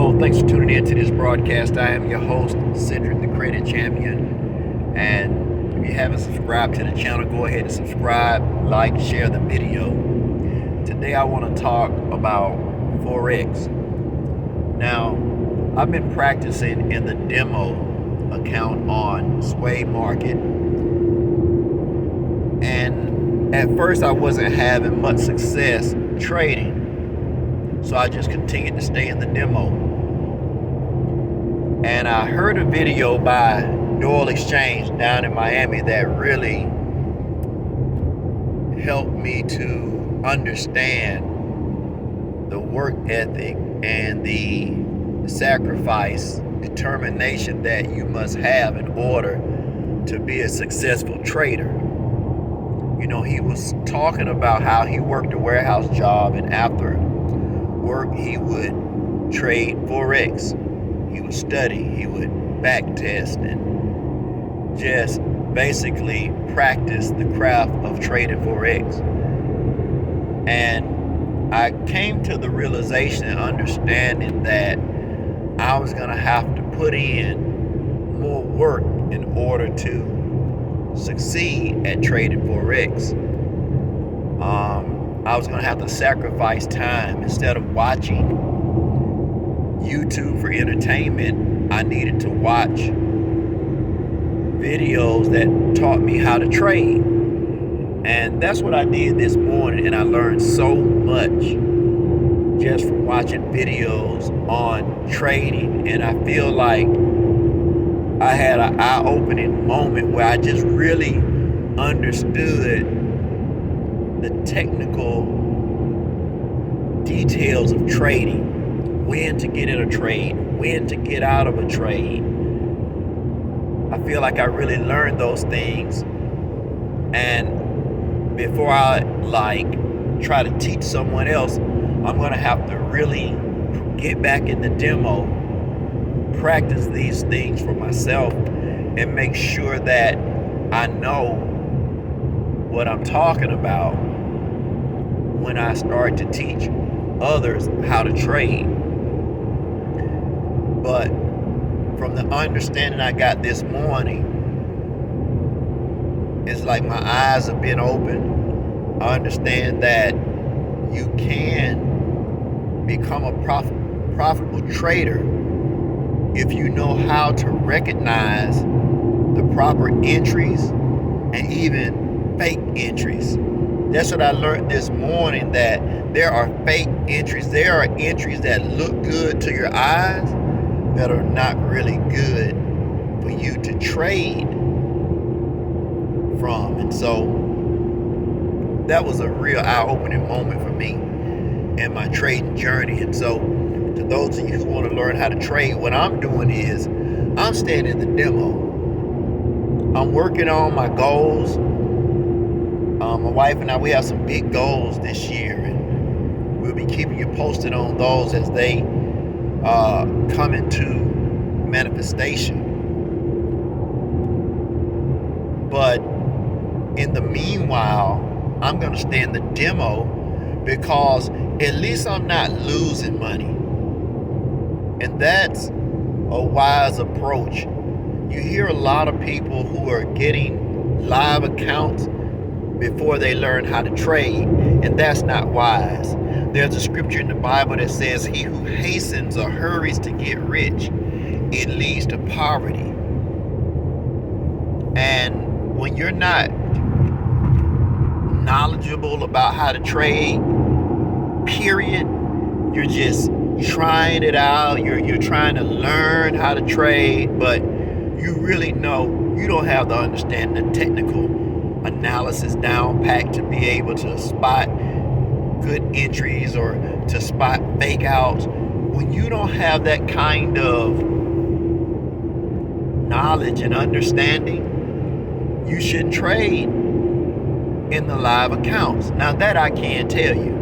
Hello, thanks for tuning in to this broadcast. I am your host, Cedric the Credit Champion. And if you haven't subscribed to the channel, go ahead and subscribe, like, share the video. Today I want to talk about Forex. Now, I've been practicing in the demo account on Sway Market. And at first I wasn't having much success trading. So I just continued to stay in the demo. And I heard a video by Doyle Exchange down in Miami that really helped me to understand the work ethic and the sacrifice, determination that you must have in order to be a successful trader. You know, he was talking about how he worked a warehouse job, and after work he would trade Forex. He would study, he would back test, and just basically practice the craft of trading Forex. And I came to the realization and understanding that I was going to have to put in more work in order to succeed at trading Forex. I was going to have to sacrifice time. Instead of watching YouTube for entertainment, I needed to watch videos that taught me how to trade. And that's what I did this morning, and I learned so much just from watching videos on trading. And I feel like I had an eye-opening moment where I just really understood the technical details of trading, when to get in a trade, when to get out of a trade. I feel like I really learned those things, and before I try to teach someone else, I'm going to have to really get back in the demo, practice these things for myself, and make sure that I know what I'm talking about when I start to teach others how to trade. But from the understanding I got this morning, it's like my eyes have been opened. I understand that you can become a profitable trader if you know how to recognize the proper entries and even fake entries. That's what I learned this morning, that there are fake entries. There are entries that look good to your eyes that are not really good for you to trade from. And so that was a real eye-opening moment for me in my trading journey. And so to those of you who want to learn how to trade, what I'm doing is I'm staying in the demo. I'm working on my goals. My wife and I, we have some big goals this year, and we'll be keeping you posted on those as they come into manifestation. But in the meanwhile, I'm going to stay in the demo because at least I'm not losing money. And that's a wise approach. You hear a lot of people who are getting live accounts before they learn how to trade, and that's not wise. There's a scripture in the Bible that says, he who hastens or hurries to get rich, it leads to poverty. And when you're not knowledgeable about how to trade, period, you're just trying it out, you're trying to learn how to trade, but you really know you don't have the understanding, the technical analysis down packed to be able to spot good entries or to spot fake outs. When you don't have that kind of knowledge and understanding, you shouldn't trade in the live accounts. Now that I can tell you.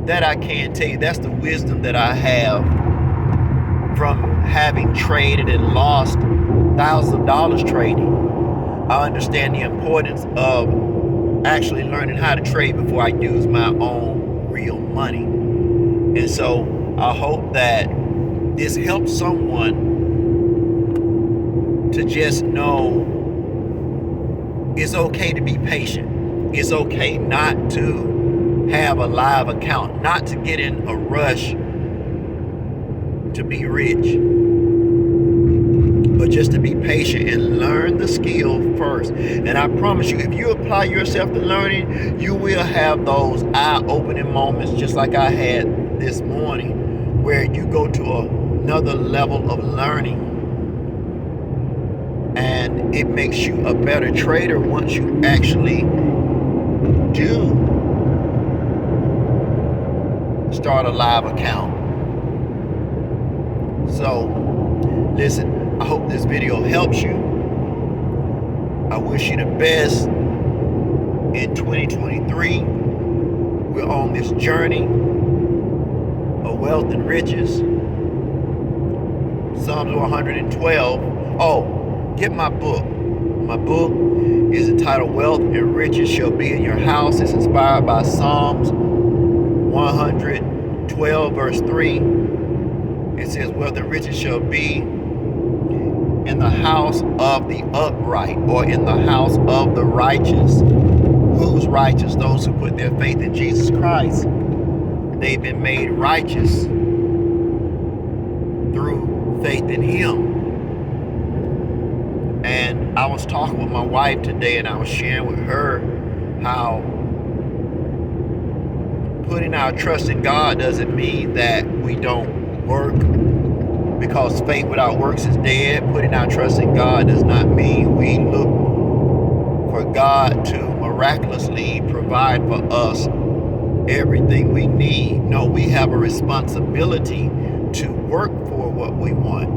That's the wisdom that I have from having traded and lost thousands of dollars trading. I understand the importance of actually learning how to trade before I use my own real money. And so I hope that this helps someone to just know it's okay to be patient. It's okay not to have a live account, not to get in a rush to be rich, but just to be patient and learn the skill first. And I promise you, if you apply yourself to learning, you will have those eye-opening moments just like I had this morning, where you go to another level of learning and it makes you a better trader once you actually do start a live account. So listen, I hope this video helps you. I wish you the best in 2023. We're on this journey of wealth and riches. Psalms 112. Oh, get my book. My book is entitled Wealth and Riches Shall Be in Your House. It's inspired by Psalms 112 verse 3. It says, wealth and riches shall be in the house of the upright, or in the house of the righteous. Who's righteous? Those who put their faith in Jesus Christ. They've been made righteous through faith in Him. And I was talking with my wife today, and I was sharing with her how putting our trust in God doesn't mean that we don't work, because faith without works is dead. Putting our trust in God does not mean we look for God to miraculously provide for us everything we need. No, we have a responsibility to work for what we want.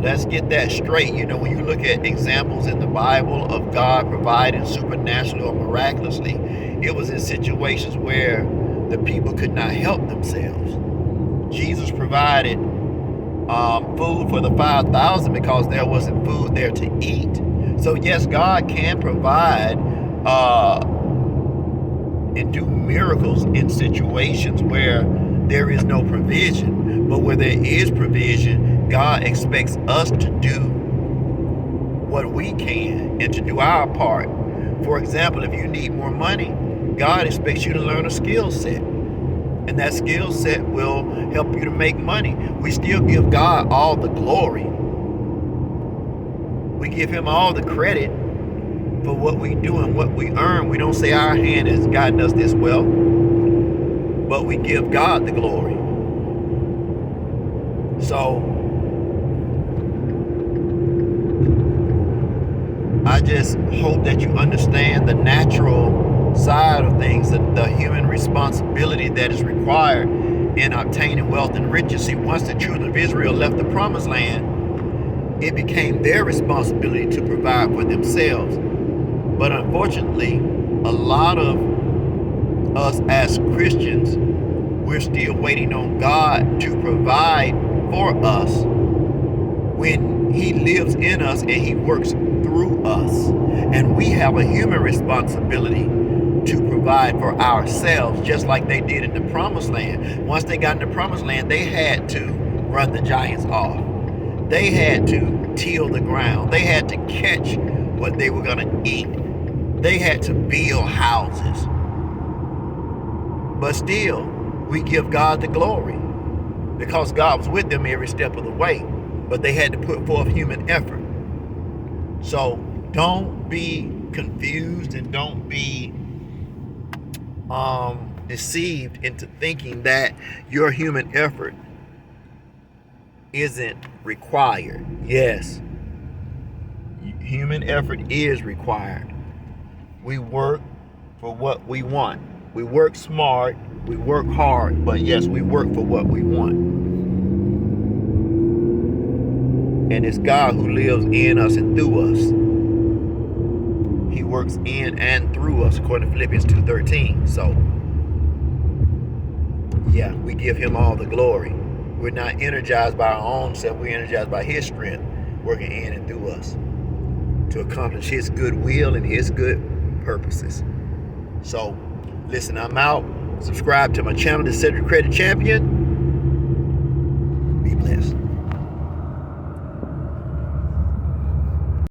Let's get that straight. You know, when you look at examples in the Bible of God providing supernaturally or miraculously, it was in situations where the people could not help themselves. Jesus provided food for the 5,000 because there wasn't food there to eat. So yes, God can provide and do miracles in situations where there is no provision. But where there is provision, God expects us to do what we can and to do our part. For example, if you need more money, God expects you to learn a skill set. And that skill set will help you to make money. We still give God all the glory. We give Him all the credit for what we do and what we earn. We don't say our hand has gotten us this well, but we give God the glory. So I just hope that you understand the natural side of things, the human responsibility that is required in obtaining wealth and riches. See, once the children of Israel left the promised land, it became their responsibility to provide for themselves. But unfortunately, a lot of us as Christians, we're still waiting on God to provide for us when He lives in us and He works through us. And we have a human responsibility to provide for ourselves, just like they did in the promised land. Once they got in the promised land, they had to run the giants off. They had to till the ground. They had to catch what they were going to eat. They had to build houses. But still, we give God the glory because God was with them every step of the way. But they had to put forth human effort. So don't be confused and don't be deceived into thinking that your human effort isn't required. Yes, human effort is required. We work for what we want. We work smart, we work hard, but yes, we work for what we want. And it's God who lives in us and through us. He works in and through us, according to Philippians 2:13. So, yeah, we give Him all the glory. We're not energized by our own self. We're energized by His strength working in and through us to accomplish His good will and His good purposes. So, listen, I'm out. Subscribe to my channel, The Cedric Credit Champion. this.